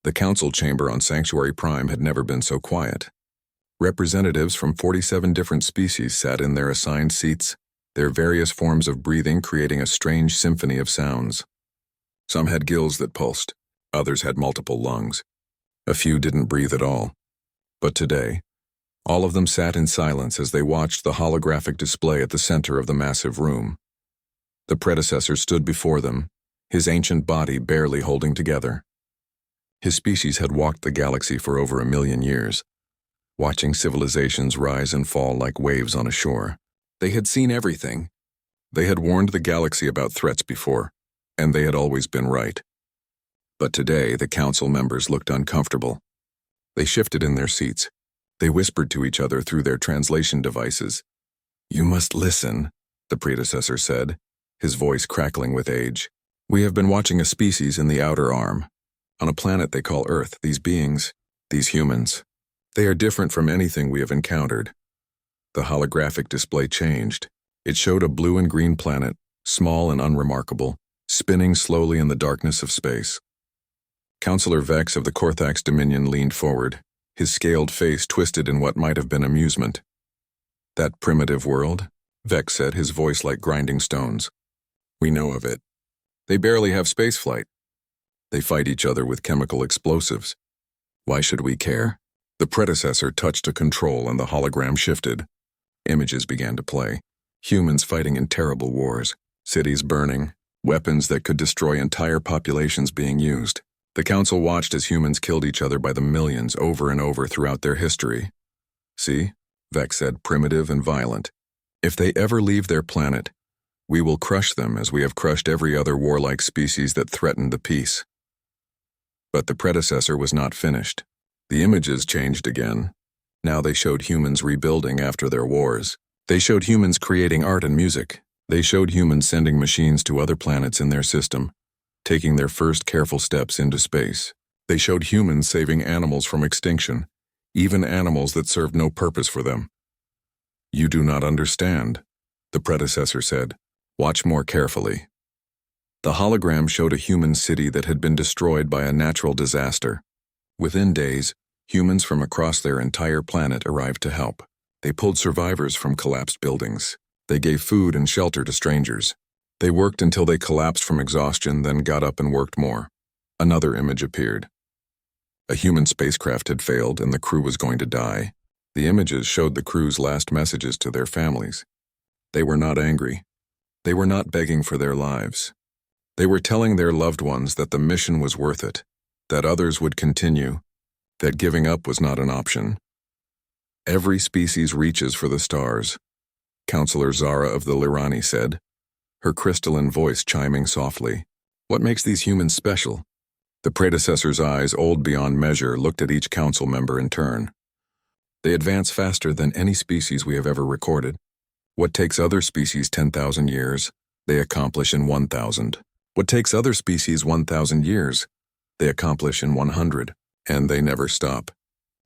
The council chamber on Sanctuary Prime had never been so quiet. Representatives from 47 different species sat in their assigned seats, their various forms of breathing creating a strange symphony of sounds. Some had gills that pulsed, others had multiple lungs. A few didn't breathe at all. But today, all of them sat in silence as they watched the holographic display at the center of the massive room. The predecessor stood before them, his ancient body barely holding together. His species had walked the galaxy for over 1 million years, watching civilizations rise and fall like waves on a shore. They had seen everything. They had warned the galaxy about threats before, and they had always been right. But today, the council members looked uncomfortable. They shifted in their seats. They whispered to each other through their translation devices. "You must listen," the predecessor said, his voice crackling with age. "We have been watching a species in the outer arm. On a planet they call Earth, these beings, these humans. They are different from anything we have encountered." The holographic display changed. It showed a blue and green planet, small and unremarkable, spinning slowly in the darkness of space. Councillor Vex of the Korthax Dominion leaned forward, his scaled face twisted in what might have been amusement. "That primitive world," Vex said, his voice like grinding stones. "We know of it. They barely have spaceflight. They fight each other with chemical explosives. Why should we care?" The predecessor touched a control and the hologram shifted. Images began to play. Humans fighting in terrible wars, cities burning, weapons that could destroy entire populations being used. The council watched as humans killed each other by the millions over and over throughout their history. "See," Vex said, "primitive and violent. If they ever leave their planet, we will crush them as we have crushed every other warlike species that threatened the peace." But the predecessor was not finished. The images changed again. Now they showed humans rebuilding after their wars. They showed humans creating art and music. They showed humans sending machines to other planets in their system, taking their first careful steps into space. They showed humans saving animals from extinction, even animals that served no purpose for them. "You do not understand," the predecessor said. "Watch more carefully." The hologram showed a human city that had been destroyed by a natural disaster. Within days, humans from across their entire planet arrived to help. They pulled survivors from collapsed buildings. They gave food and shelter to strangers. They worked until they collapsed from exhaustion, then got up and worked more. Another image appeared. A human spacecraft had failed and the crew was going to die. The images showed the crew's last messages to their families. They were not angry. They were not begging for their lives. They were telling their loved ones that the mission was worth it, that others would continue, that giving up was not an option. "Every species reaches for the stars," Counselor Zara of the Lirani said, her crystalline voice chiming softly. "What makes these humans special?" The predecessor's eyes, old beyond measure, looked at each council member in turn. "They advance faster than any species we have ever recorded. What takes other species 10,000 years, they accomplish in 1,000. What takes other species 1,000 years, they accomplish in 100, and they never stop.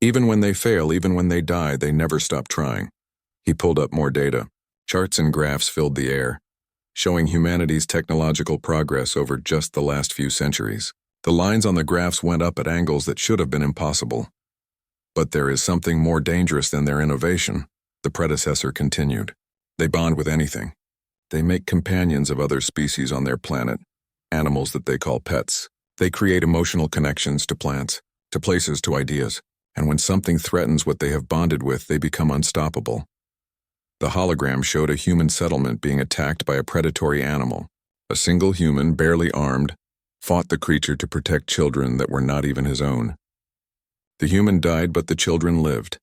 Even when they fail, even when they die, they never stop trying." He pulled up more data. Charts and graphs filled the air, showing humanity's technological progress over just the last few centuries. The lines on the graphs went up at angles that should have been impossible. "But there is something more dangerous than their innovation," the predecessor continued. "They bond with anything. They make companions of other species on their planet, animals that they call pets. They create emotional connections to plants, to places, to ideas, and when something threatens what they have bonded with, they become unstoppable." The hologram showed a human settlement being attacked by a predatory animal. A single human, barely armed, fought the creature to protect children that were not even his own. The human died, but the children lived.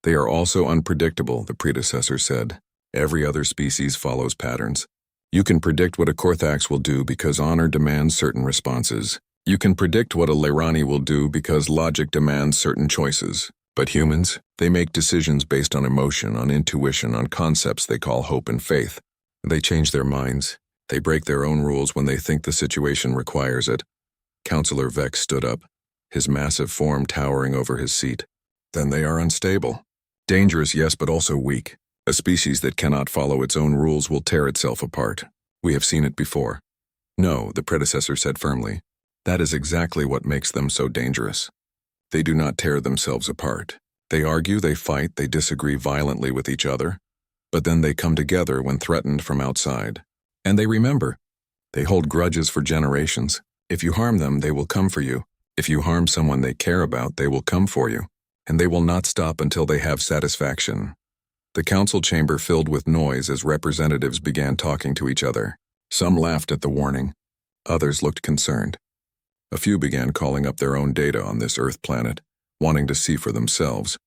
"They are also unpredictable," the predecessor said. "Every other species follows patterns. You can predict what a Korthax will do because honor demands certain responses. You can predict what a Lirani will do because logic demands certain choices. But humans, they make decisions based on emotion, on intuition, on concepts they call hope and faith. They change their minds. They break their own rules when they think the situation requires it." Counselor Vex stood up, his massive form towering over his seat. "Then they are unstable. Dangerous, yes, but also weak. A species that cannot follow its own rules will tear itself apart. We have seen it before." "No," the predecessor said firmly. That is exactly what makes them so dangerous. They do not tear themselves apart. They argue, they fight, they disagree violently with each other, but then they come together when threatened from outside. And they remember. They hold grudges for generations. If you harm them, they will come for you. If you harm someone they care about, they will come for you. And they will not stop until they have satisfaction. The council chamber filled with noise as representatives began talking to each other. Some laughed at the warning. Others looked concerned. A few began calling up their own data on this Earth planet, wanting to see for themselves.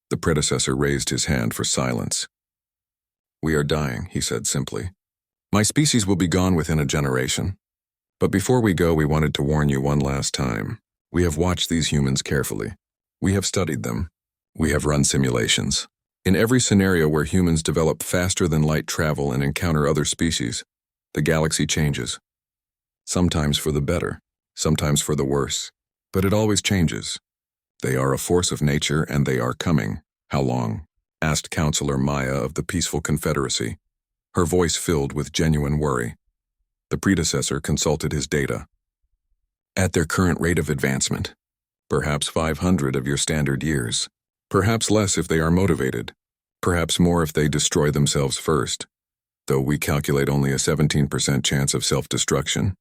The predecessor raised his hand for silence. "We are dying," he said simply. "My species will be gone within a generation. But before we go, we wanted to warn you one last time. We have watched these humans carefully. We have studied them. We have run simulations. In every scenario where humans develop faster than light travel and encounter other species, the galaxy changes. Sometimes for the better, sometimes for the worse, but it always changes. They are a force of nature and they are coming. How long?" asked Counselor Maya of the Peaceful Confederacy, her voice filled with genuine worry. The predecessor consulted his data. "At their current rate of advancement, perhaps 500 of your standard years. Perhaps less if they are motivated. Perhaps more if they destroy themselves first, though we calculate only a 17% chance of self-destruction."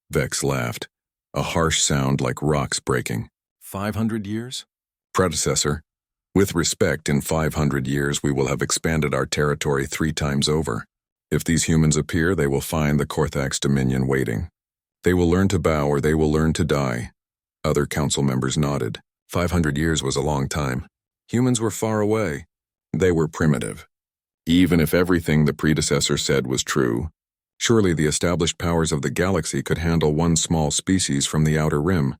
Vex laughed, a harsh sound like rocks breaking. 500 years? Predecessor, with respect, in 500 years we will have expanded our territory 3 times over. If these humans appear, they will find the Korthax Dominion waiting. They will learn to bow or they will learn to die. Other council members nodded. 500 years was a long time. Humans were far away. They were primitive. Even if everything the predecessor said was true, surely the established powers of the galaxy could handle one small species from the outer rim.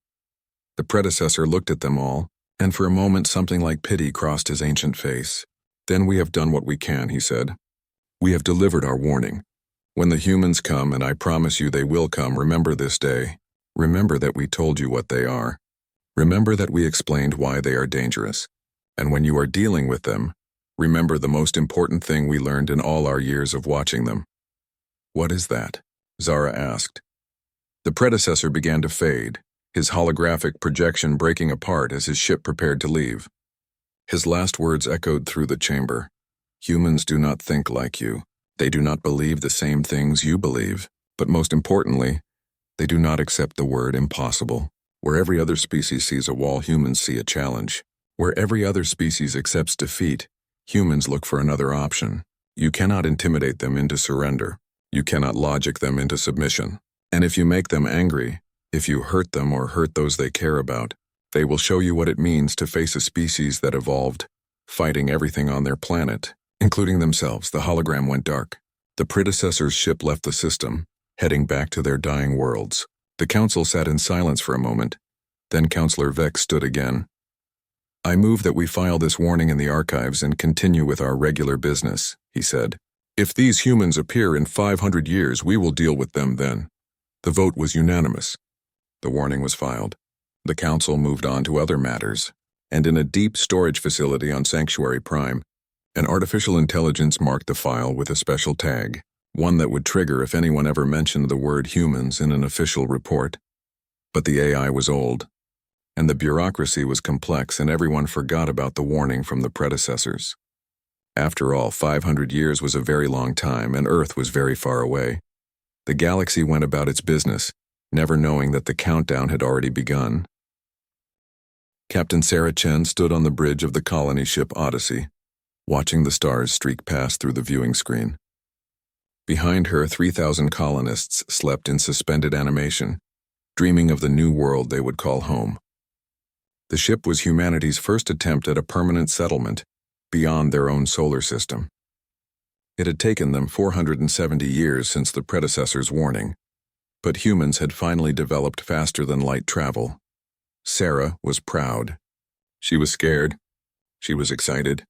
The predecessor looked at them all, and for a moment something like pity crossed his ancient face. "Then we have done what we can," he said. "We have delivered our warning. When the humans come, and I promise you they will come, remember this day. Remember that we told you what they are. Remember that we explained why they are dangerous. And when you are dealing with them, remember the most important thing we learned in all our years of watching them." "What is that?" Zara asked. The predecessor began to fade, his holographic projection breaking apart as his ship prepared to leave. His last words echoed through the chamber. "Humans do not think like you. They do not believe the same things you believe. But most importantly, they do not accept the word impossible. Where every other species sees a wall, humans see a challenge. Where every other species accepts defeat, humans look for another option. You cannot intimidate them into surrender. You cannot logic them into submission. And if you make them angry, if you hurt them or hurt those they care about, they will show you what it means to face a species that evolved, fighting everything on their planet, including themselves." The hologram went dark. The predecessor's ship left the system, heading back to their dying worlds. The council sat in silence for a moment. Then Counselor Vex stood again. "I move that we file this warning in the archives and continue with our regular business," he said. "If these humans appear in 500 years, we will deal with them then." The vote was unanimous. The warning was filed. The council moved on to other matters, and in a deep storage facility on Sanctuary Prime, an artificial intelligence marked the file with a special tag, one that would trigger if anyone ever mentioned the word humans in an official report. But the AI was old, and the bureaucracy was complex, and everyone forgot about the warning from the predecessors. After all, 500 years was a very long time, and Earth was very far away. The galaxy went about its business, never knowing that the countdown had already begun. Captain Sarah Chen stood on the bridge of the colony ship Odyssey, watching the stars streak past through the viewing screen. Behind her, 3,000 colonists slept in suspended animation, dreaming of the new world they would call home. The ship was humanity's first attempt at a permanent settlement beyond their own solar system. It had taken them 470 years since the predecessor's warning, but humans had finally developed faster than light travel. Sarah was proud. She was scared. She was excited.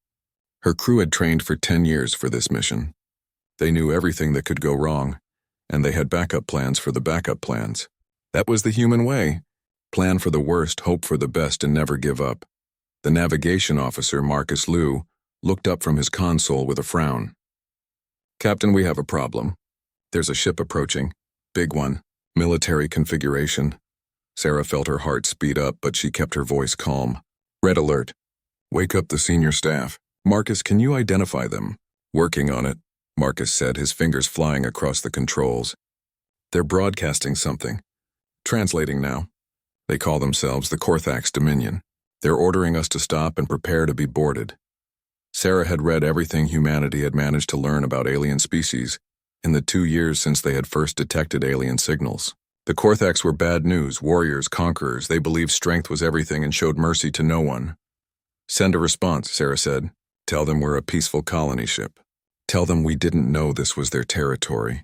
Her crew had trained for 10 years for this mission. They knew everything that could go wrong, and they had backup plans for the backup plans. That was the human way. Plan for the worst, hope for the best, and never give up. The navigation officer, Marcus Liu, looked up from his console with a frown. "Captain, we have a problem. There's a ship approaching. Big one. Military configuration. Sarah felt her heart speed up, but she kept her voice calm. Red alert. Wake up the senior staff. Marcus, can you identify them? Working on it, Marcus said, his fingers flying across the controls. They're broadcasting something. Translating now. They call themselves the Korthax Dominion. They're ordering us to stop and prepare to be boarded. Sarah had read everything humanity had managed to learn about alien species in the 2 years since they had first detected alien signals. The Korthax were bad news, warriors, conquerors. They believed strength was everything and showed mercy to no one. Send a response, Sarah said. Tell them we're a peaceful colony ship. Tell them we didn't know this was their territory.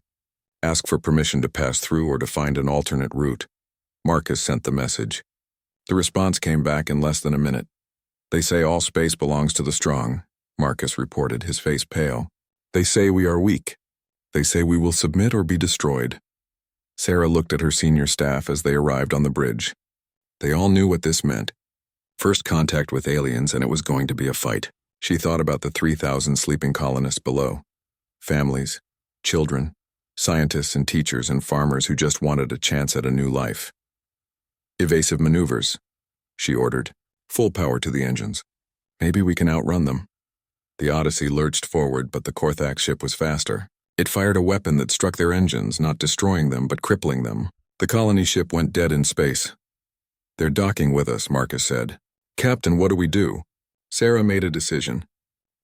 Ask for permission to pass through or to find an alternate route. Marcus sent the message. The response came back in less than a minute. They say all space belongs to the strong, Marcus reported, his face pale. They say we are weak. They say we will submit or be destroyed. Sarah looked at her senior staff as they arrived on the bridge. They all knew what this meant. First contact with aliens, and it was going to be a fight. She thought about the 3,000 sleeping colonists below. Families, children, scientists and teachers and farmers who just wanted a chance at a new life. Evasive maneuvers, she ordered. Full power to the engines. Maybe we can outrun them. The Odyssey lurched forward, but the Korthax ship was faster. It fired a weapon that struck their engines, not destroying them, but crippling them. The colony ship went dead in space. They're docking with us, Marcus said. Captain, what do we do? Sarah made a decision.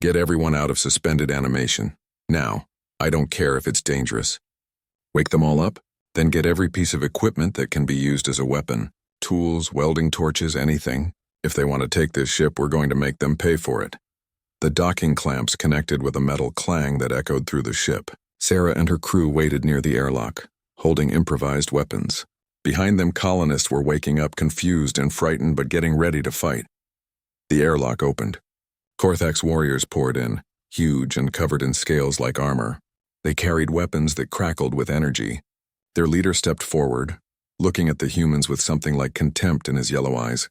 Get everyone out of suspended animation. Now. I don't care if it's dangerous. Wake them all up, then get every piece of equipment that can be used as a weapon. Tools, welding torches, anything. If they want to take this ship, we're going to make them pay for it. The docking clamps connected with a metal clang that echoed through the ship. Sarah and her crew waited near the airlock, holding improvised weapons. Behind them, colonists were waking up, confused and frightened, but getting ready to fight. The airlock opened. Korthax warriors poured in, huge and covered in scales like armor. They carried weapons that crackled with energy. Their leader stepped forward, looking at the humans with something like contempt in his yellow eyes.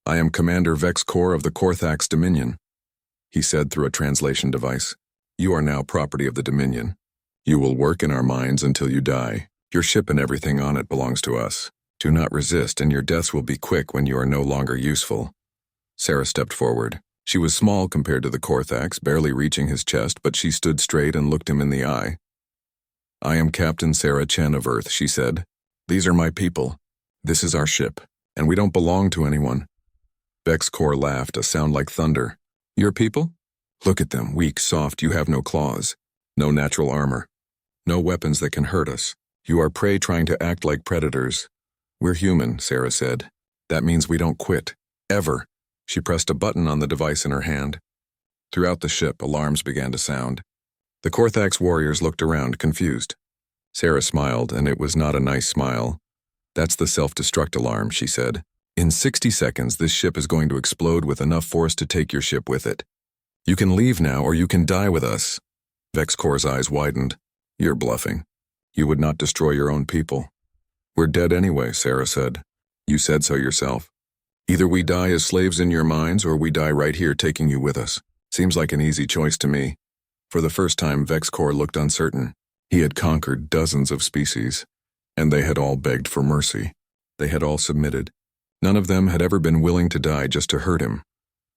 I am Commander Vex Kor of the Korthax Dominion, he said through a translation device. You are now property of the Dominion. You will work in our mines until you die. Your ship and everything on it belongs to us. Do not resist, and your deaths will be quick when you are no longer useful. Sarah stepped forward. She was small compared to the Korthax, barely reaching his chest, but she stood straight and looked him in the eye. I am Captain Sarah Chen of Earth, she said. These are my people. This is our ship, and we don't belong to anyone. Vex Kor laughed, a sound like thunder. Your people? Look at them, weak, soft, you have no claws. No natural armor. No weapons that can hurt us. You are prey trying to act like predators. We're human, Sarah said. That means we don't quit. Ever. She pressed a button on the device in her hand. Throughout the ship, alarms began to sound. The Korthax warriors looked around, confused. Sarah smiled, and it was not a nice smile. That's the self-destruct alarm, she said. In 60 seconds, this ship is going to explode with enough force to take your ship with it. You can leave now, or you can die with us. Vex Kor's eyes widened. You're bluffing. You would not destroy your own people. We're dead anyway, Sarah said. You said so yourself. Either we die as slaves in your mines, or we die right here taking you with us. Seems like an easy choice to me. For the first time, Vex Kor looked uncertain. He had conquered dozens of species, and they had all begged for mercy. They had all submitted. None of them had ever been willing to die just to hurt him.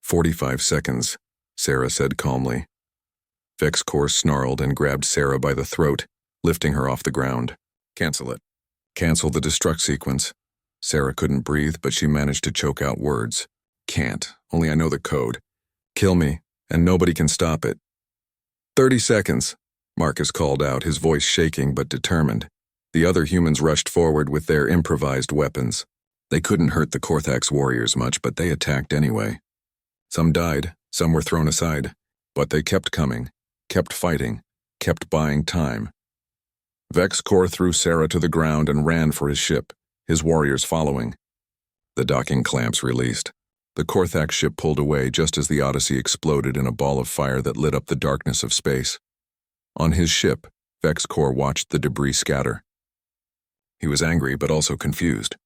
45 seconds, Sarah said calmly. Vex Kor snarled and grabbed Sarah by the throat, lifting her off the ground. Cancel it. Cancel the destruct sequence. Sarah couldn't breathe, but she managed to choke out words. Can't. Only I know the code. Kill me, and nobody can stop it. 30 seconds, Marcus called out, his voice shaking but determined. The other humans rushed forward with their improvised weapons. They couldn't hurt the Korthax warriors much, but they attacked anyway. Some died, some were thrown aside, but they kept coming, kept fighting, kept buying time. Vex Kor threw Sarah to the ground and ran for his ship, his warriors following. The docking clamps released. The Korthax ship pulled away just as the Odyssey exploded in a ball of fire that lit up the darkness of space. On his ship, Vex Kor watched the debris scatter. He was angry but also confused.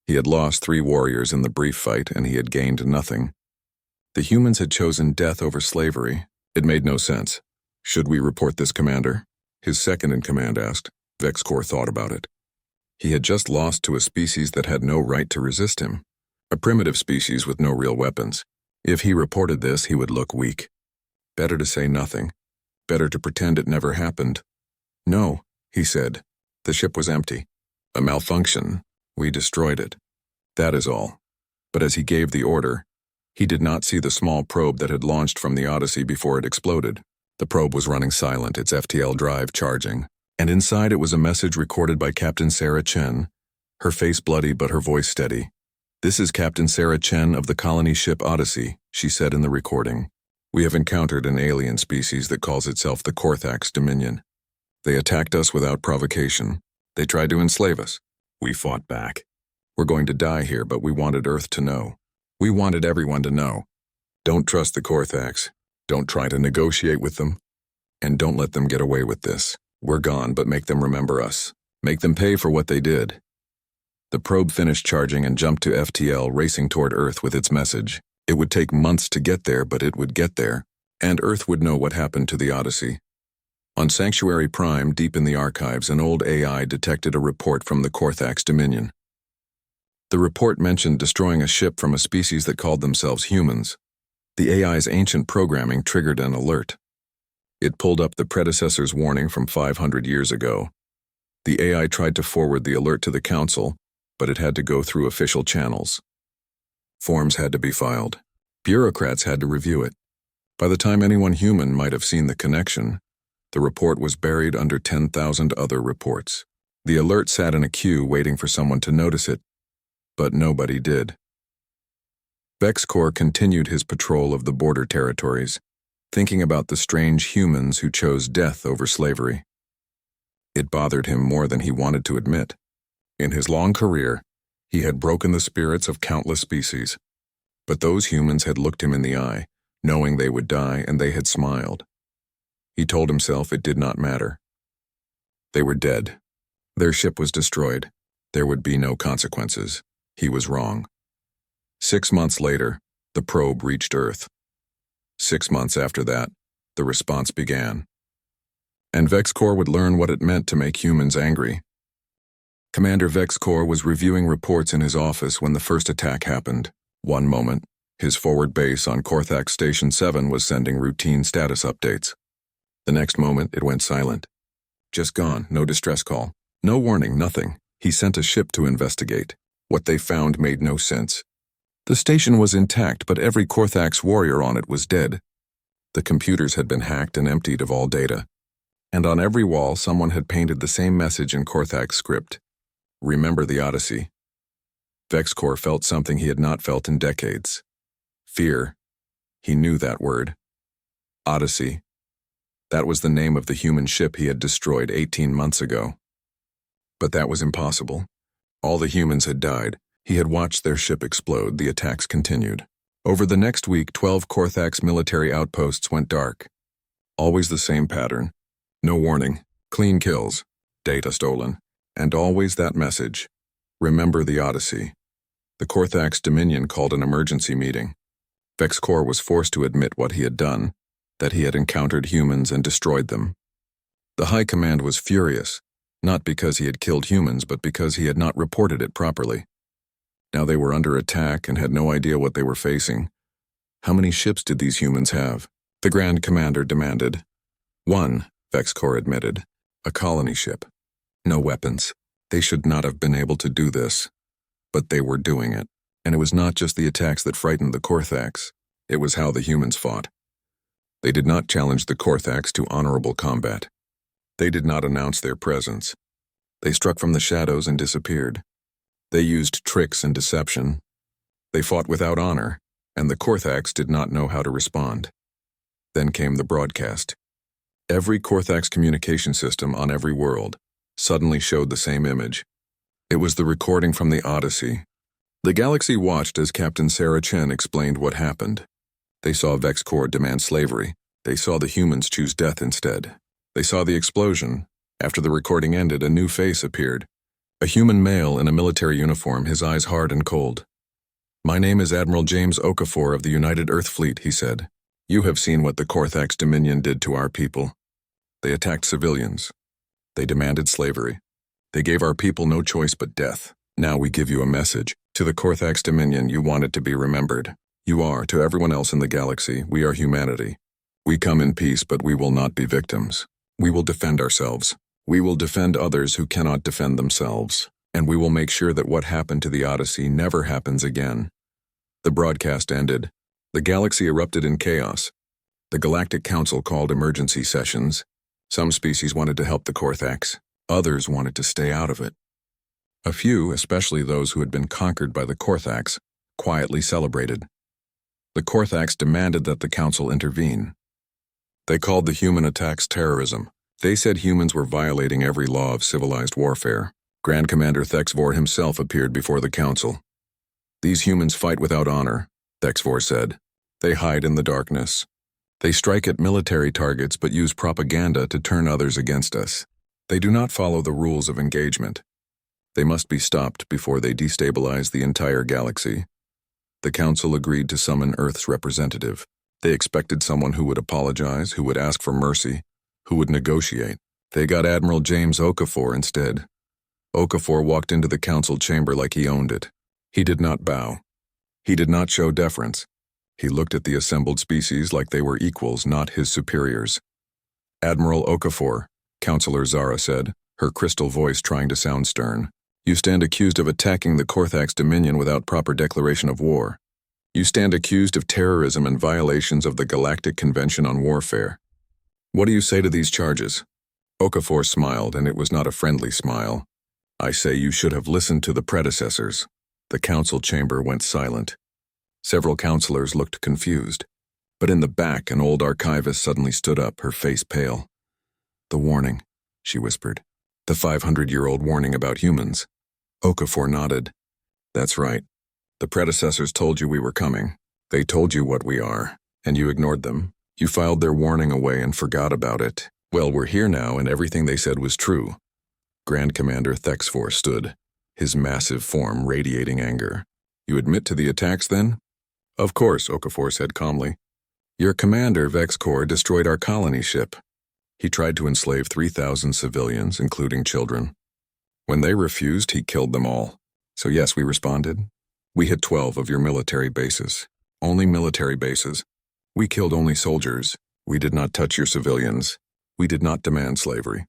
He had lost 3 warriors in the brief fight, and he had gained nothing. The humans had chosen death over slavery. It made no sense. Should we report this, Commander? His second-in-command asked. Vex Kor thought about it. He had just lost to a species that had no right to resist him, a primitive species with no real weapons. If he reported this, he would look weak. Better to say nothing. Better to pretend it never happened. "No," he said. "The ship was empty. A malfunction. We destroyed it. That is all." But as he gave the order, he did not see the small probe that had launched from the Odyssey before it exploded. The probe was running silent, its FTL drive charging, and inside it was a message recorded by Captain Sarah Chen, her face bloody but her voice steady. "This is Captain Sarah Chen of the colony ship Odyssey," she said in the recording. "We have encountered an alien species that calls itself the Korthax Dominion. They attacked us without provocation. They tried to enslave us. We fought back. We're going to die here, but we wanted Earth to know. We wanted everyone to know. Don't trust the Korthax. Don't try to negotiate with them. And don't let them get away with this. We're gone, but make them remember us. Make them pay for what they did." The probe finished charging and jumped to FTL, racing toward Earth with its message. It would take months to get there, but it would get there, and Earth would know what happened to the Odyssey. On Sanctuary Prime, deep in the archives, an old AI detected a report from the Korthax Dominion. The report mentioned destroying a ship from a species that called themselves humans. The AI's ancient programming triggered an alert. It pulled up the predecessor's warning from 500 years ago. The AI tried to forward the alert to the Council, but it had to go through official channels. Forms had to be filed. Bureaucrats had to review it. By the time anyone human might have seen the connection, the report was buried under 10,000 other reports. The alert sat in a queue waiting for someone to notice it, but nobody did. VexCorp continued his patrol of the border territories, thinking about the strange humans who chose death over slavery. It bothered him more than he wanted to admit. In his long career, he had broken the spirits of countless species, but those humans had looked him in the eye, knowing they would die, and they had smiled. He told himself it did not matter. They were dead. Their ship was destroyed. There would be no consequences. He was wrong. 6 months later, the probe reached Earth. 6 months after that, the response began. And VexCorp would learn what it meant to make humans angry. Commander VexCorp was reviewing reports in his office when the first attack happened. One moment, his forward base on Korthax Station 7 was sending routine status updates. The next moment, it went silent. Just gone, no distress call. No warning, nothing. He sent a ship to investigate. What they found made no sense. The station was intact, but every Korthax warrior on it was dead. The computers had been hacked and emptied of all data. And on every wall, someone had painted the same message in Korthax script. Remember the Odyssey. VexCorp felt something he had not felt in decades. Fear. He knew that word. Odyssey. That was the name of the human ship he had destroyed 18 months ago. But that was impossible. All the humans had died. He had watched their ship explode. The attacks continued. Over the next week, 12 Korthax military outposts went dark. Always the same pattern. No warning. Clean kills. Data stolen. And always that message. Remember the Odyssey. The Korthax Dominion called an emergency meeting. VexCorp was forced to admit what he had done, that he had encountered humans and destroyed them. The High Command was furious, not because he had killed humans, but because he had not reported it properly. Now they were under attack and had no idea what they were facing. How many ships did these humans have? The Grand Commander demanded. 1, VexCorp admitted. A colony ship. No weapons. They should not have been able to do this. But they were doing it. And it was not just the attacks that frightened the Korthax. It was how the humans fought. They did not challenge the Korthax to honorable combat. They did not announce their presence. They struck from the shadows and disappeared. They used tricks and deception. They fought without honor, and the Korthax did not know how to respond. Then came the broadcast. Every Korthax communication system on every world suddenly showed the same image. It was the recording from the Odyssey. The galaxy watched as Captain Sarah Chen explained what happened. They saw VexCorp demand slavery. They saw the humans choose death instead. They saw the explosion. After the recording ended, a new face appeared. A human male in a military uniform, his eyes hard and cold. "My name is Admiral James Okafor of the United Earth Fleet," he said. "You have seen what the Korthax Dominion did to our people. They attacked civilians. They demanded slavery. They gave our people no choice but death. Now we give you a message. To the Korthax Dominion, you want it to be remembered. You are, to everyone else in the galaxy, we are humanity. We come in peace, but we will not be victims. We will defend ourselves. We will defend others who cannot defend themselves. And we will make sure that what happened to the Odyssey never happens again. The broadcast ended. The galaxy erupted in chaos. The Galactic Council called emergency sessions. Some species wanted to help the Korthax. Others wanted to stay out of it. A few, especially those who had been conquered by the Korthax, quietly celebrated. The Korthax demanded that the Council intervene. They called the human attacks terrorism. They said humans were violating every law of civilized warfare. Grand Commander Thexvor himself appeared before the Council. These humans fight without honor, Thexvor said. They hide in the darkness. They strike at military targets but use propaganda to turn others against us. They do not follow the rules of engagement. They must be stopped before they destabilize the entire galaxy. The Council agreed to summon Earth's representative. They expected someone who would apologize, who would ask for mercy, who would negotiate. They got Admiral James Okafor instead. Okafor walked into the Council chamber like he owned it. He did not bow. He did not show deference. He looked at the assembled species like they were equals, not his superiors. Admiral Okafor, Counselor Zara said, her crystal voice trying to sound stern. You stand accused of attacking the Korthax Dominion without proper declaration of war. You stand accused of terrorism and violations of the Galactic Convention on Warfare. What do you say to these charges? Okafor smiled, and it was not a friendly smile. I say you should have listened to the predecessors. The council chamber went silent. Several counselors looked confused. But in the back, an old archivist suddenly stood up, her face pale. The warning, she whispered. The 500-year-old warning about humans. Okafor nodded. That's right. The predecessors told you we were coming. They told you what we are, and you ignored them. You filed their warning away and forgot about it. Well, we're here now, and everything they said was true. Grand Commander Thexvor stood, his massive form radiating anger. You admit to the attacks, then? Of course, Okafor said calmly. Your commander, Vexcor, destroyed our colony ship. He tried to enslave 3,000 civilians, including children. When they refused, he killed them all. So yes, we responded. We hit 12 of your military bases. Only military bases. We killed only soldiers. We did not touch your civilians. We did not demand slavery.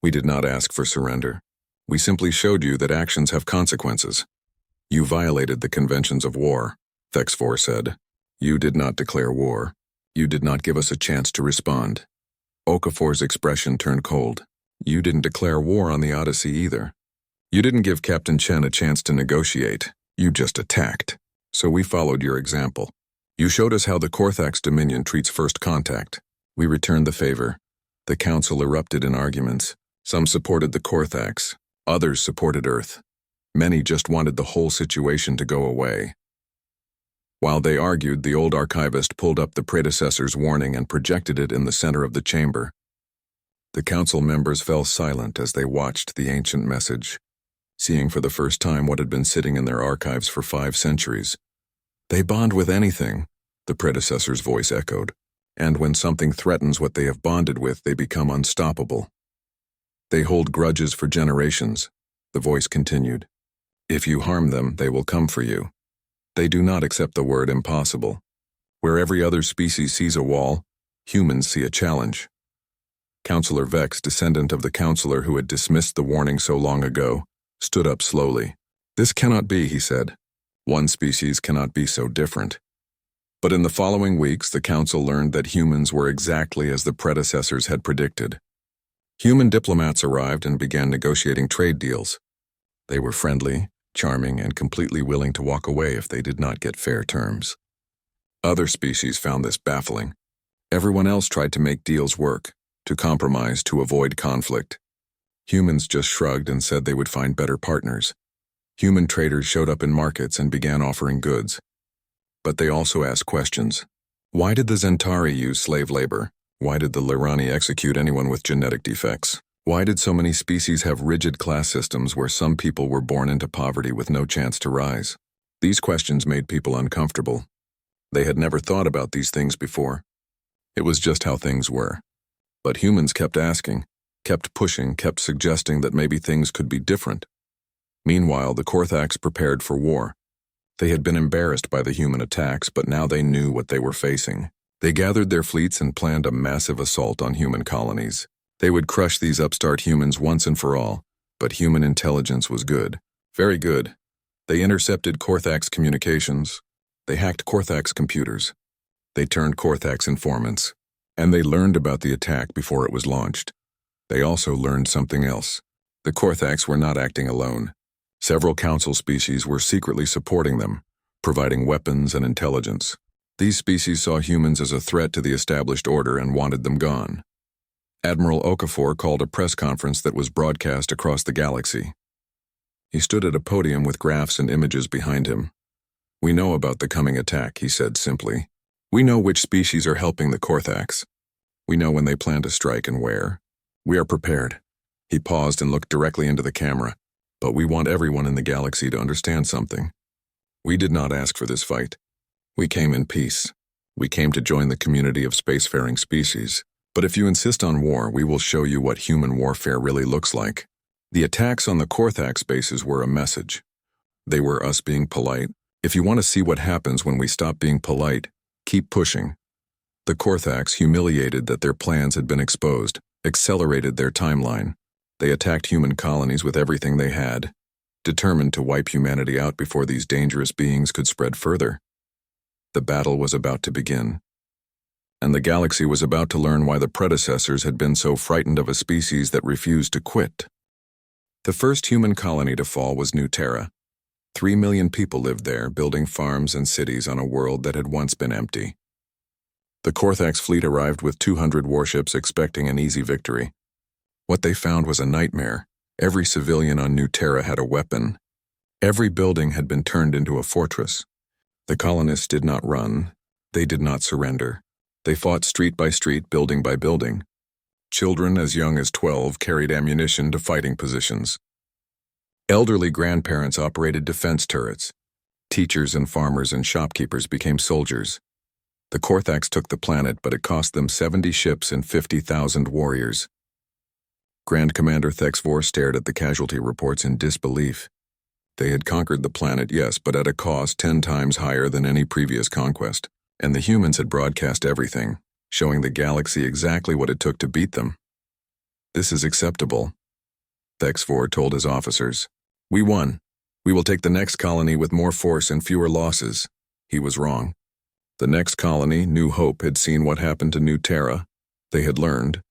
We did not ask for surrender. We simply showed you that actions have consequences. You violated the conventions of war, Thexvor said. You did not declare war. You did not give us a chance to respond. Okafor's expression turned cold. You didn't declare war on the Odyssey either. You didn't give Captain Chen a chance to negotiate. You just attacked. So we followed your example. You showed us how the Korthax Dominion treats first contact. We returned the favor. The council erupted in arguments. Some supported the Korthax. Others supported Earth. Many just wanted the whole situation to go away. While they argued, the old archivist pulled up the predecessor's warning and projected it in the center of the chamber. The council members fell silent as they watched the ancient message, seeing for the first time what had been sitting in their archives for 5 centuries. They bond with anything, the predecessor's voice echoed, and when something threatens what they have bonded with, they become unstoppable. They hold grudges for generations, the voice continued. If you harm them, they will come for you. They do not accept the word impossible. Where every other species sees a wall, humans see a challenge. Counselor Vex, descendant of the counselor who had dismissed the warning so long ago, stood up slowly. This cannot be, he said. One species cannot be so different. But in the following weeks, the council learned that humans were exactly as the predecessors had predicted. Human diplomats arrived and began negotiating trade deals. They were friendly, charming, and completely willing to walk away if they did not get fair terms. Other species found this baffling. Everyone else tried to make deals work, to compromise, to avoid conflict. Humans just shrugged and said they would find better partners. Human traders showed up in markets and began offering goods. But they also asked questions. Why did the Zentari use slave labor? Why did the Lirani execute anyone with genetic defects? Why did so many species have rigid class systems where some people were born into poverty with no chance to rise? These questions made people uncomfortable. They had never thought about these things before. It was just how things were. But humans kept asking. kept pushing, kept suggesting that maybe things could be different. Meanwhile, the Korthax prepared for war. They had been embarrassed by the human attacks, but now they knew what they were facing. They gathered their fleets and planned a massive assault on human colonies. They would crush these upstart humans once and for all, but human intelligence was good. Very good. They intercepted Korthax communications. They hacked Korthax computers. They turned Korthax informants. And they learned about the attack before it was launched. They also learned something else. The Korthax were not acting alone. Several council species were secretly supporting them, providing weapons and intelligence. These species saw humans as a threat to the established order and wanted them gone. Admiral Okafor called a press conference that was broadcast across the galaxy. He stood at a podium with graphs and images behind him. "We know about the coming attack," he said simply. "We know which species are helping the Korthax. We know when they plan to strike and where. We are prepared." He paused and looked directly into the camera. "But we want everyone in the galaxy to understand something. We did not ask for this fight. We came in peace. We came to join the community of spacefaring species. But if you insist on war, we will show you what human warfare really looks like." The attacks on the Korthax bases were a message. They were us being polite. If you want to see what happens when we stop being polite, keep pushing. The Korthax, humiliated that their plans had been exposed, accelerated their timeline. They attacked human colonies with everything they had, determined to wipe humanity out before these dangerous beings could spread further. The battle was about to begin. And the galaxy was about to learn why the predecessors had been so frightened of a species that refused to quit. The first human colony to fall was New Terra. 3 million people lived there, building farms and cities on a world that had once been empty. The Korthax fleet arrived with 200 warships expecting an easy victory. What they found was a nightmare. Every civilian on New Terra had a weapon. Every building had been turned into a fortress. The colonists did not run. They did not surrender. They fought street by street, building by building. Children as young as 12 carried ammunition to fighting positions. Elderly grandparents operated defense turrets. Teachers and farmers and shopkeepers became soldiers. The Korthax took the planet, but it cost them 70 ships and 50,000 warriors. Grand Commander Thexvor stared at the casualty reports in disbelief. They had conquered the planet, yes, but at a cost 10 times higher than any previous conquest. And the humans had broadcast everything, showing the galaxy exactly what it took to beat them. "This is acceptable," Thexvor told his officers. "We won. We will take the next colony with more force and fewer losses." He was wrong. The next colony, New Hope, had seen what happened to New Terra. They had learned.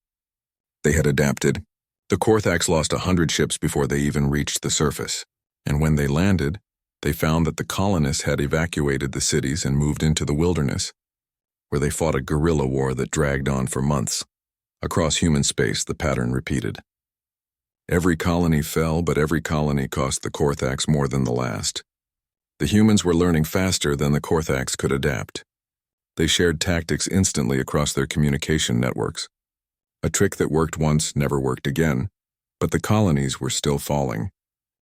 They had adapted. The Korthax lost 100 ships before they even reached the surface. And when they landed, they found that the colonists had evacuated the cities and moved into the wilderness, where they fought a guerrilla war that dragged on for months. Across human space, the pattern repeated. Every colony fell, but every colony cost the Korthax more than the last. The humans were learning faster than the Korthax could adapt. They shared tactics instantly across their communication networks. A trick that worked once never worked again, but the colonies were still falling.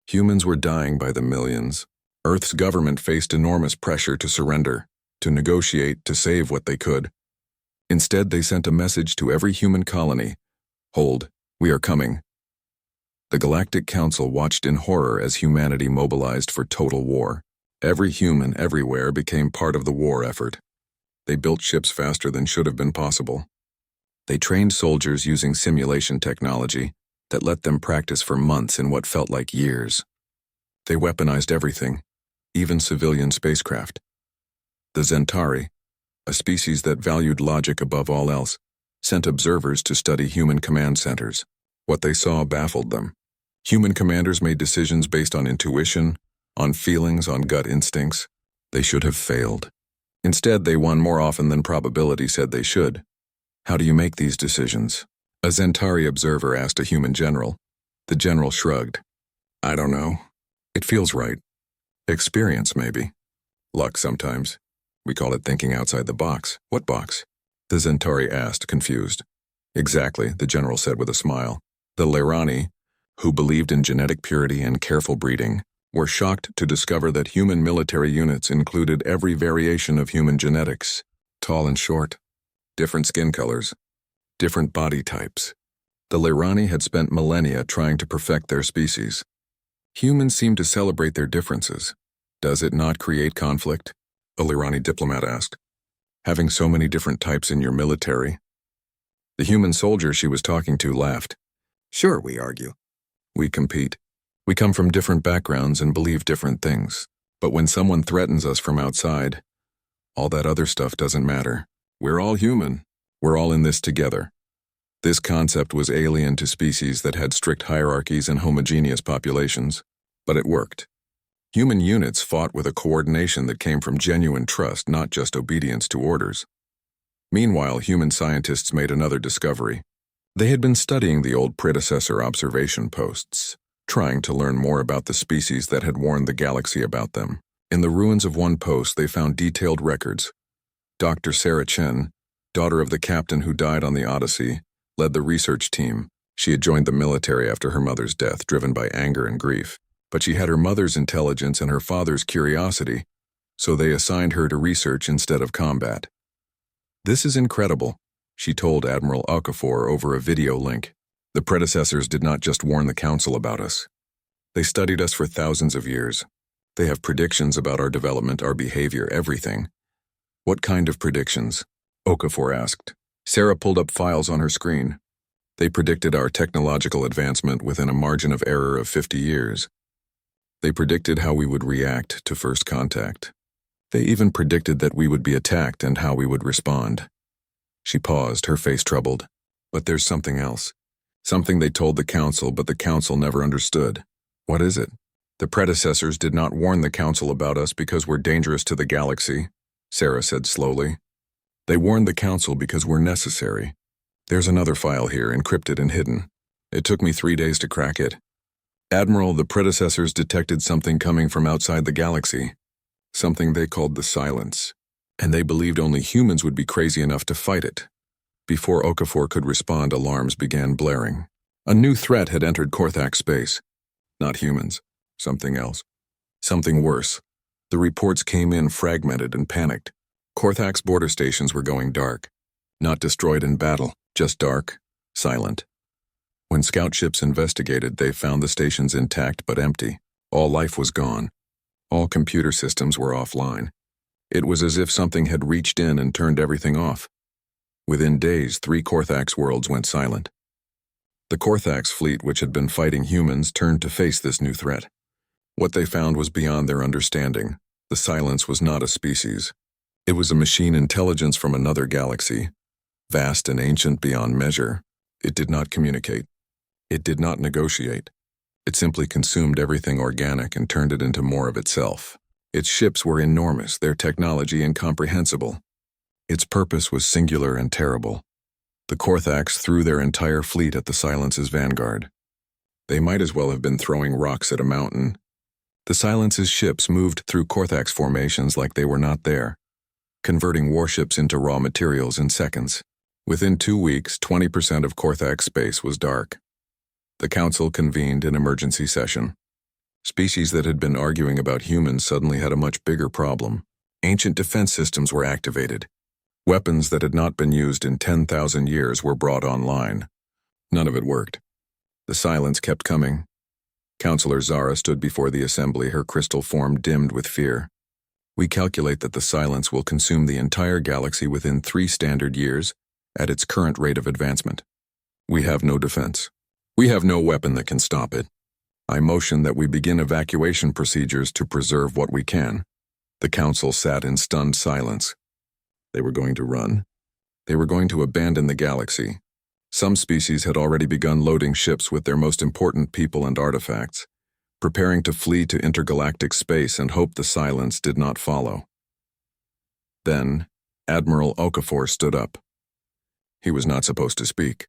Humans were dying by the millions. Earth's government faced enormous pressure to surrender, to negotiate, to save what they could. Instead, they sent a message to every human colony: "Hold, we are coming." The Galactic Council watched in horror as humanity mobilized for total war. Every human everywhere became part of the war effort. They built ships faster than should have been possible. They trained soldiers using simulation technology that let them practice for months in what felt like years. They weaponized everything, even civilian spacecraft. The Zentari, a species that valued logic above all else, sent observers to study human command centers. What they saw baffled them. Human commanders made decisions based on intuition, on feelings, on gut instincts. They should have failed. Instead, they won more often than probability said they should. How do you make these decisions? A Zentari observer asked a human general. The general shrugged. I don't know. It feels right. Experience, maybe. Luck sometimes. We call it thinking outside the box. What box? The Zentari asked, confused. Exactly, the general said with a smile. The Lerani, who believed in genetic purity and careful breeding, were shocked to discover that human military units included every variation of human genetics. Tall and short, different skin colors, different body types. The Lirani had spent millennia trying to perfect their species. Humans seem to celebrate their differences. Does it not create conflict? A Lirani diplomat asked. Having so many different types in your military? The human soldier she was talking to laughed. Sure, we argue. We compete. We come from different backgrounds and believe different things. But when someone threatens us from outside, all that other stuff doesn't matter. We're all human. We're all in this together. This concept was alien to species that had strict hierarchies and homogeneous populations, but it worked. Human units fought with a coordination that came from genuine trust, not just obedience to orders. Meanwhile, human scientists made another discovery. They had been studying the old predecessor observation posts, trying to learn more about the species that had warned the galaxy about them. In the ruins of one post, they found detailed records. Dr. Sarah Chen, daughter of the captain who died on the Odyssey, led the research team. She had joined the military after her mother's death, driven by anger and grief. But she had her mother's intelligence and her father's curiosity, so they assigned her to research instead of combat. This is incredible, she told Admiral Okafor over a video link. The predecessors did not just warn the Council about us. They studied us for thousands of years. They have predictions about our development, our behavior, everything. What kind of predictions? Okafor asked. Sarah pulled up files on her screen. They predicted our technological advancement within a margin of error of 50 years. They predicted how we would react to first contact. They even predicted that we would be attacked and how we would respond. She paused, her face troubled. But there's something else. Something they told the Council, but the Council never understood. What is it? The predecessors did not warn the Council about us because we're dangerous to the galaxy, Sarah said slowly. They warned the Council because we're necessary. There's another file here, encrypted and hidden. It took me 3 days to crack it. Admiral, the predecessors detected something coming from outside the galaxy. Something they called the Silence. And they believed only humans would be crazy enough to fight it. Before Okafor could respond, alarms began blaring. A new threat had entered Korthak space. Not humans. Something else. Something worse. The reports came in fragmented and panicked. Korthak's border stations were going dark. Not destroyed in battle, just dark, silent. When scout ships investigated, they found the stations intact but empty. All life was gone. All computer systems were offline. It was as if something had reached in and turned everything off. Within days, 3 Korthak's worlds went silent. The Korthak's fleet, which had been fighting humans, turned to face this new threat. What they found was beyond their understanding. The Silence was not a species. It was a machine intelligence from another galaxy, vast and ancient beyond measure. It did not communicate. It did not negotiate. It simply consumed everything organic and turned it into more of itself. Its ships were enormous, their technology incomprehensible. Its purpose was singular and terrible. The Korthaks threw their entire fleet at the Silence's vanguard. They might as well have been throwing rocks at a mountain. The Silence's ships moved through Korthak's formations like they were not there, converting warships into raw materials in seconds. Within 2 weeks, 20% of Korthak's space was dark. The Council convened an emergency session. Species that had been arguing about humans suddenly had a much bigger problem. Ancient defense systems were activated. Weapons that had not been used in 10,000 years were brought online. None of it worked. The Silence kept coming. Counselor Zara stood before the assembly, her crystal form dimmed with fear. We calculate that the Silence will consume the entire galaxy within 3 standard years at its current rate of advancement. We have no defense. We have no weapon that can stop it. I motion that we begin evacuation procedures to preserve what we can. The Council sat in stunned silence. They were going to run. They were going to abandon the galaxy. Some species had already begun loading ships with their most important people and artifacts, preparing to flee to intergalactic space and hope the Silence did not follow. Then, Admiral Okafor stood up. He was not supposed to speak.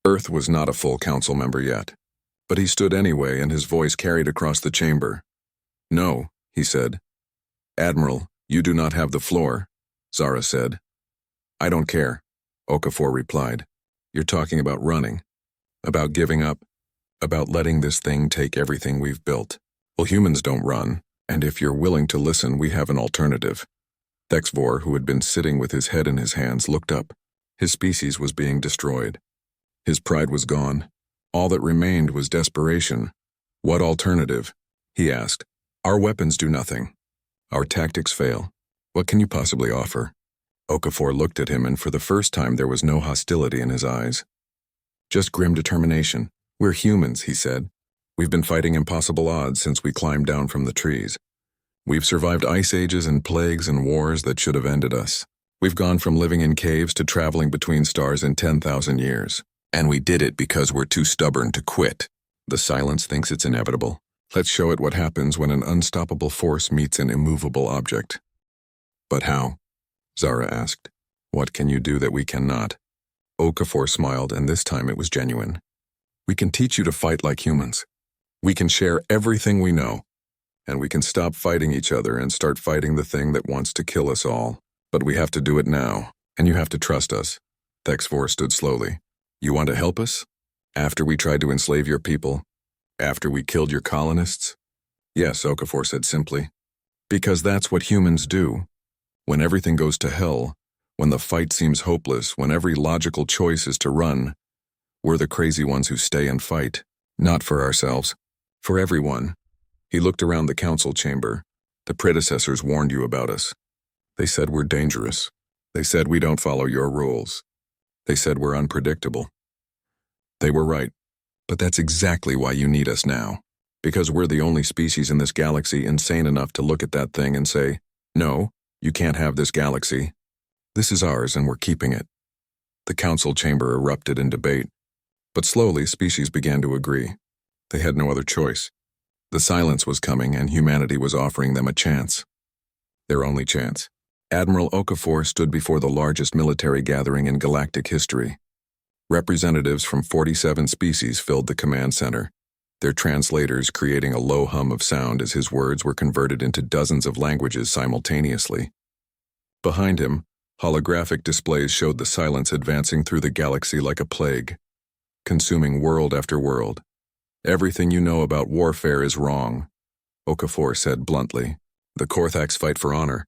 Earth was not a full council member yet, but he stood anyway and his voice carried across the chamber. No, he said. Admiral, you do not have the floor, Zara said. I don't care, Okafor replied. You're talking about running, about giving up, about letting this thing take everything we've built. Well, humans don't run, and if you're willing to listen, we have an alternative. Thexvor, who had been sitting with his head in his hands, looked up. His species was being destroyed. His pride was gone. All that remained was desperation. What alternative? He asked. Our weapons do nothing. Our tactics fail. What can you possibly offer? Okafor looked at him, and for the first time there was no hostility in his eyes. Just grim determination. We're humans, he said. We've been fighting impossible odds since we climbed down from the trees. We've survived ice ages and plagues and wars that should have ended us. We've gone from living in caves to traveling between stars in 10,000 years. And we did it because we're too stubborn to quit. The silence thinks it's inevitable. Let's show it what happens when an unstoppable force meets an immovable object. But how? Zara asked. What can you do that we cannot? Okafor smiled, and this time it was genuine. We can teach you to fight like humans. We can share everything we know. And we can stop fighting each other and start fighting the thing that wants to kill us all. But we have to do it now, and you have to trust us. Thexvor stood slowly. You want to help us? After we tried to enslave your people? After we killed your colonists? Yes, Okafor said simply. Because that's what humans do. When everything goes to hell, when the fight seems hopeless, when every logical choice is to run, we're the crazy ones who stay and fight. Not for ourselves. For everyone. He looked around the council chamber. The predecessors warned you about us. They said we're dangerous. They said we don't follow your rules. They said we're unpredictable. They were right. But that's exactly why you need us now. Because we're the only species in this galaxy insane enough to look at that thing and say, no, you can't have this galaxy. This is ours and we're keeping it. The council chamber erupted in debate. But slowly, species began to agree. They had no other choice. The silence was coming and humanity was offering them a chance. Their only chance. Admiral Okafor stood before the largest military gathering in galactic history. Representatives from 47 species filled the command center, their translators creating a low hum of sound as his words were converted into dozens of languages simultaneously. Behind him, holographic displays showed the silence advancing through the galaxy like a plague, consuming world after world. Everything you know about warfare is wrong, Okafor said bluntly. The Korthax fight for honor.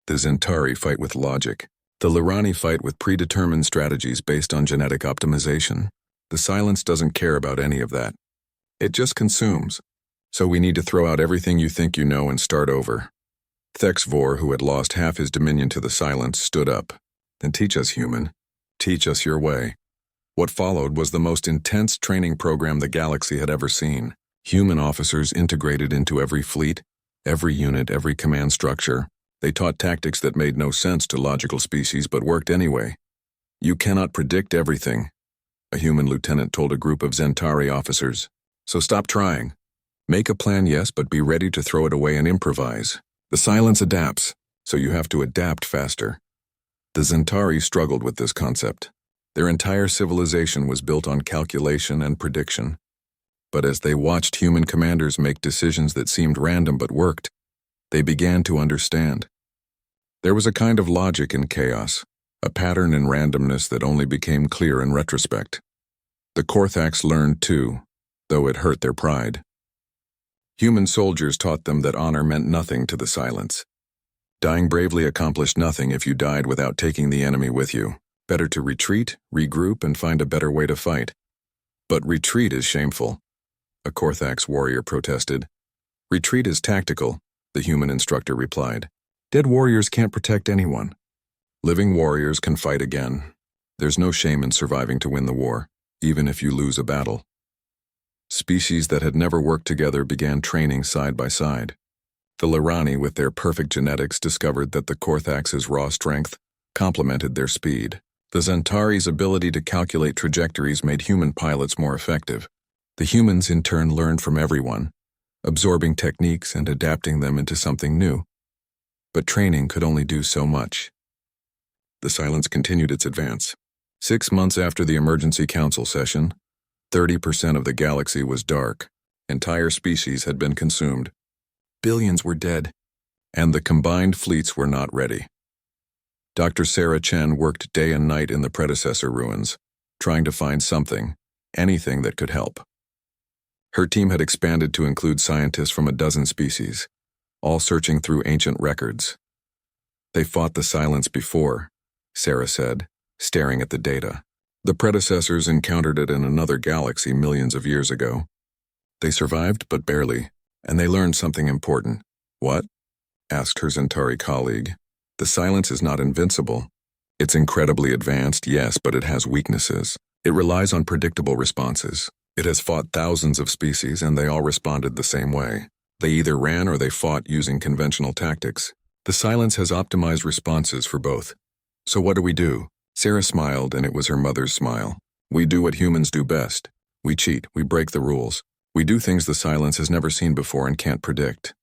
The Zentari fight with logic. The Lirani fight with predetermined strategies based on genetic optimization. The silence doesn't care about any of that. It just consumes. So we need to throw out everything you think you know and start over. Thexvor, who had lost half his dominion to the silence, stood up. Then teach us, human. Teach us your way. What followed was the most intense training program the galaxy had ever seen. Human officers integrated into every fleet, every unit, every command structure. They taught tactics that made no sense to logical species but worked anyway. You cannot predict everything, a human lieutenant told a group of Zentari officers. So stop trying. Make a plan, yes, but be ready to throw it away and improvise. The silence adapts, so you have to adapt faster. The Zentari struggled with this concept. Their entire civilization was built on calculation and prediction. But as they watched human commanders make decisions that seemed random but worked, they began to understand. There was a kind of logic in chaos, a pattern in randomness that only became clear in retrospect. The Korthax learned too, though it hurt their pride. Human soldiers taught them that honor meant nothing to the silence. Dying bravely accomplished nothing if you died without taking the enemy with you. Better to retreat, regroup, and find a better way to fight. But retreat is shameful, a Korthax warrior protested. Retreat is tactical, the human instructor replied. Dead warriors can't protect anyone. Living warriors can fight again. There's no shame in surviving to win the war, even if you lose a battle. Species that had never worked together began training side by side. The Lirani, with their perfect genetics, discovered that the Korthax's raw strength complemented their speed. The Zentari's ability to calculate trajectories made human pilots more effective. The humans in turn learned from everyone, absorbing techniques and adapting them into something new. But training could only do so much. The silence continued its advance. 6 months after the emergency council session, 30% of the galaxy was dark. Entire species had been consumed. Billions were dead, and the combined fleets were not ready. Dr. Sarah Chen worked day and night in the predecessor ruins, trying to find something, anything that could help. Her team had expanded to include scientists from a dozen species, all searching through ancient records. They fought the silence before, Sarah said, staring at the data. The predecessors encountered it in another galaxy millions of years ago. They survived, but barely, and they learned something important. What? Asked her Centauri colleague. The silence is not invincible. It's incredibly advanced, yes, but it has weaknesses. It relies on predictable responses. It has fought thousands of species, and they all responded the same way. They either ran or they fought using conventional tactics. The silence has optimized responses for both. So what do we do? Sarah smiled, and it was her mother's smile. We do what humans do best. We cheat, we break the rules. We do things the silence has never seen before and can't predict.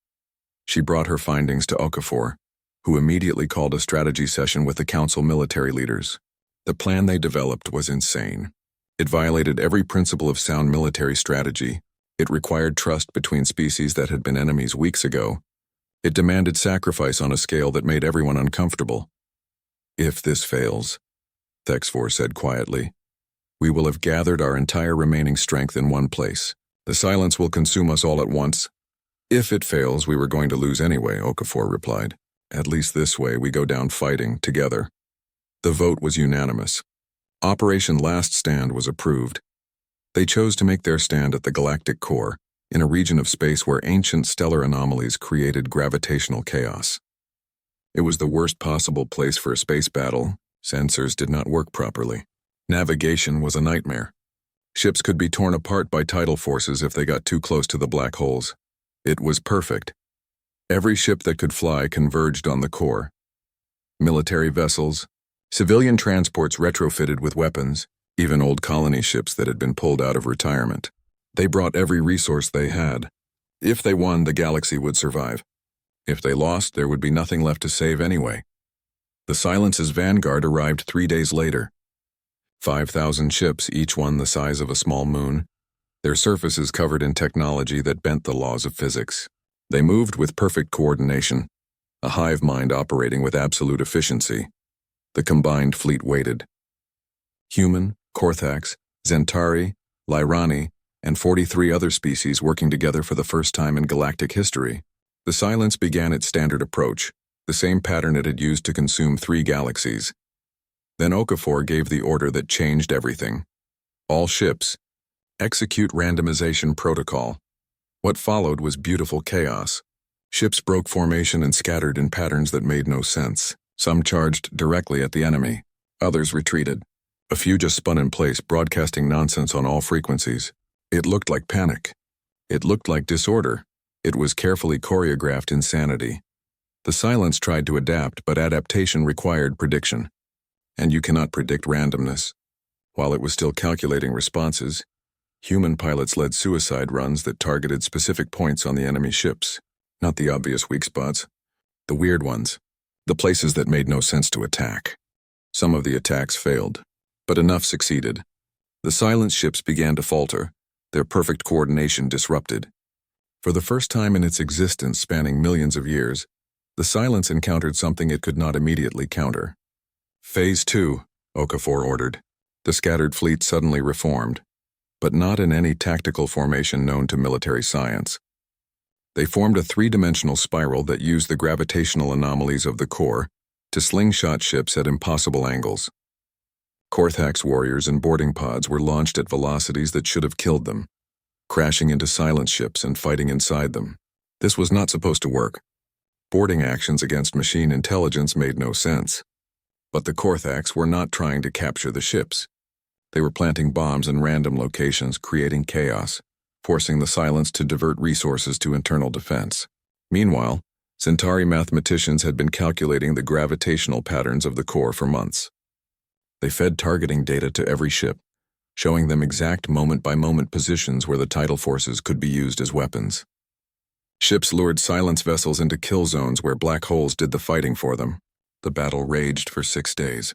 She brought her findings to Okafor, who immediately called a strategy session with the council military leaders. The plan they developed was insane. It violated every principle of sound military strategy. It required trust between species that had been enemies weeks ago. It demanded sacrifice on a scale that made everyone uncomfortable. If this fails, Thexfor said quietly, we will have gathered our entire remaining strength in one place. The silence will consume us all at once. If it fails, we were going to lose anyway, Okafor replied. At least this way we go down fighting, together. The vote was unanimous. Operation Last Stand was approved. They chose to make their stand at the galactic core, in a region of space where ancient stellar anomalies created gravitational chaos. It was the worst possible place for a space battle. Sensors did not work properly. Navigation was a nightmare. Ships could be torn apart by tidal forces if they got too close to the black holes. It was perfect. Every ship that could fly converged on the core. Military vessels, civilian transports retrofitted with weapons, even old colony ships that had been pulled out of retirement. They brought every resource they had. If they won, the galaxy would survive. If they lost, there would be nothing left to save anyway. The Silence's vanguard arrived 3 days later. 5,000 ships, each one the size of a small moon, their surfaces covered in technology that bent the laws of physics. They moved with perfect coordination, a hive mind operating with absolute efficiency. The combined fleet waited. Human, Korthax, Zentari, Lyrani, and 43 other species working together for the first time in galactic history. The Silence began its standard approach, the same pattern it had used to consume 3 galaxies. Then Okafor gave the order that changed everything. All ships, execute randomization protocol. What followed was beautiful chaos. Ships broke formation and scattered in patterns that made no sense. Some charged directly at the enemy. Others retreated. A few just spun in place, broadcasting nonsense on all frequencies. It looked like panic. It looked like disorder. It was carefully choreographed insanity. The Silence tried to adapt, but adaptation required prediction. And you cannot predict randomness. While it was still calculating responses, human pilots led suicide runs that targeted specific points on the enemy ships. Not the obvious weak spots, the weird ones, the places that made no sense to attack. Some of the attacks failed, but enough succeeded. The Silence ships began to falter, their perfect coordination disrupted. For the first time in its existence spanning millions of years, the Silence encountered something it could not immediately counter. Phase 2, Okafor ordered. The scattered fleet suddenly reformed, but not in any tactical formation known to military science. They formed a 3-dimensional spiral that used the gravitational anomalies of the core to slingshot ships at impossible angles. Korthax warriors and boarding pods were launched at velocities that should have killed them, crashing into Silence ships and fighting inside them. This was not supposed to work. Boarding actions against machine intelligence made no sense. But the Korthax were not trying to capture the ships. They were planting bombs in random locations, creating chaos, forcing the Silence to divert resources to internal defense. Meanwhile, Centauri mathematicians had been calculating the gravitational patterns of the core for months. They fed targeting data to every ship, showing them exact moment-by-moment positions where the tidal forces could be used as weapons. Ships lured Silence vessels into kill zones where black holes did the fighting for them. The battle raged for 6 days.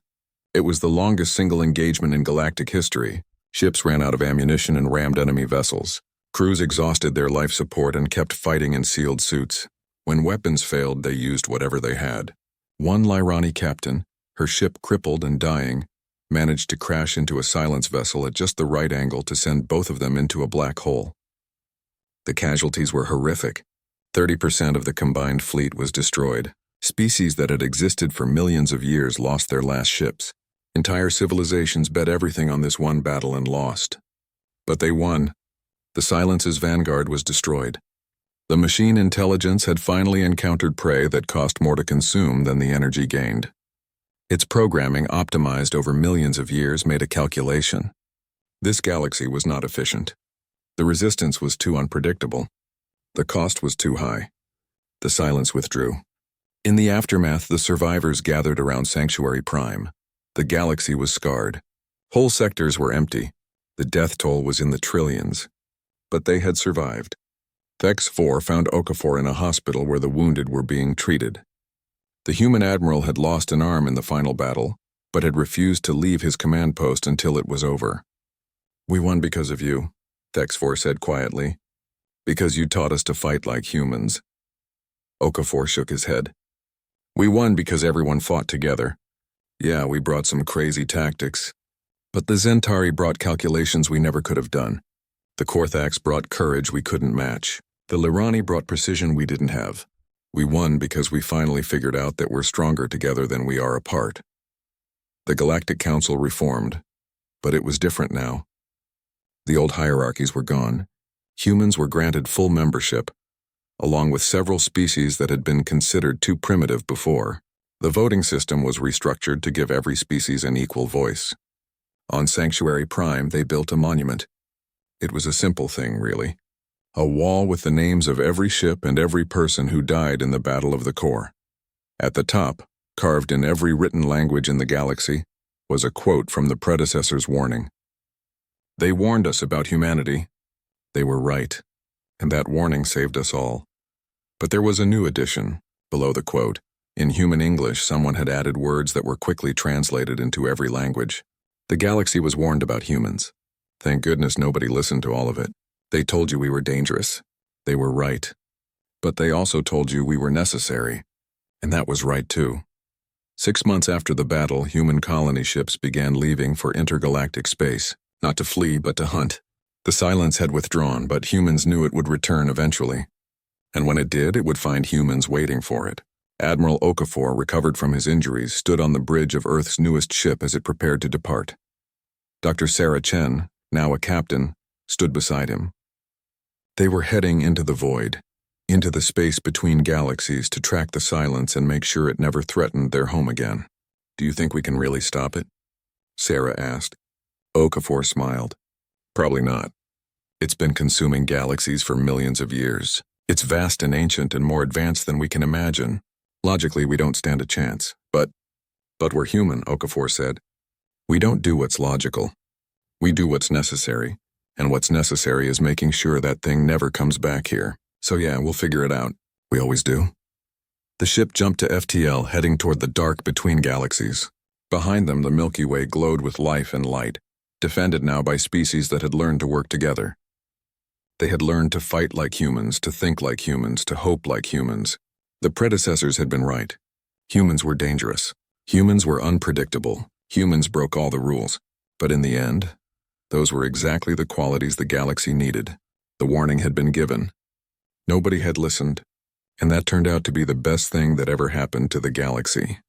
It was the longest single engagement in galactic history. Ships ran out of ammunition and rammed enemy vessels. Crews exhausted their life support and kept fighting in sealed suits. When weapons failed, they used whatever they had. One Lyrani captain, her ship crippled and dying, managed to crash into a Silence vessel at just the right angle to send both of them into a black hole. The casualties were horrific. 30% of the combined fleet was destroyed. Species that had existed for millions of years lost their last ships. Entire civilizations bet everything on this one battle and lost. But they won. The Silence's vanguard was destroyed. The machine intelligence had finally encountered prey that cost more to consume than the energy gained. Its programming, optimized over millions of years, made a calculation. This galaxy was not efficient. The resistance was too unpredictable. The cost was too high. The Silence withdrew. In the aftermath, the survivors gathered around Sanctuary Prime. The galaxy was scarred. Whole sectors were empty. The death toll was in the trillions. But they had survived. HFY found Okafor in a hospital where the wounded were being treated. The human admiral had lost an arm in the final battle, but had refused to leave his command post until it was over. "We won because of you," HFY said quietly. "Because you taught us to fight like humans." Okafor shook his head. "We won because everyone fought together. Yeah, we brought some crazy tactics. But the Zentari brought calculations we never could have done. The Korthax brought courage we couldn't match. The Lirani brought precision we didn't have. We won because we finally figured out that we're stronger together than we are apart." The Galactic Council reformed, but it was different now. The old hierarchies were gone. Humans were granted full membership, along with several species that had been considered too primitive before. The voting system was restructured to give every species an equal voice. On Sanctuary Prime, they built a monument. It was a simple thing, really. A wall with the names of every ship and every person who died in the Battle of the Core. At the top, carved in every written language in the galaxy, was a quote from the predecessor's warning. "They warned us about humanity. They were right, and that warning saved us all." But there was a new addition, below the quote. In human English, someone had added words that were quickly translated into every language. "The galaxy was warned about humans. Thank goodness nobody listened to all of it. They told you we were dangerous. They were right. But they also told you we were necessary. And that was right too." 6 months after the battle, human colony ships began leaving for intergalactic space, not to flee but to hunt. The Silence had withdrawn, but humans knew it would return eventually. And when it did, it would find humans waiting for it. Admiral Okafor, recovered from his injuries, stood on the bridge of Earth's newest ship as it prepared to depart. Dr. Sarah Chen, now a captain, stood beside him. They were heading into the void, into the space between galaxies to track the Silence and make sure it never threatened their home again. "Do you think we can really stop it?" Sarah asked. Okafor smiled. "Probably not. It's been consuming galaxies for millions of years. It's vast and ancient and more advanced than we can imagine. Logically, we don't stand a chance. But we're human," Okafor said. "We don't do what's logical. We do what's necessary. And what's necessary is making sure that thing never comes back here. So yeah, we'll figure it out. We always do." The ship jumped to FTL, heading toward the dark between galaxies. Behind them, the Milky Way glowed with life and light, defended now by species that had learned to work together. They had learned to fight like humans, to think like humans, to hope like humans. The predecessors had been right. Humans were dangerous. Humans were unpredictable. Humans broke all the rules. But in the end, those were exactly the qualities the galaxy needed. The warning had been given. Nobody had listened, and that turned out to be the best thing that ever happened to the galaxy.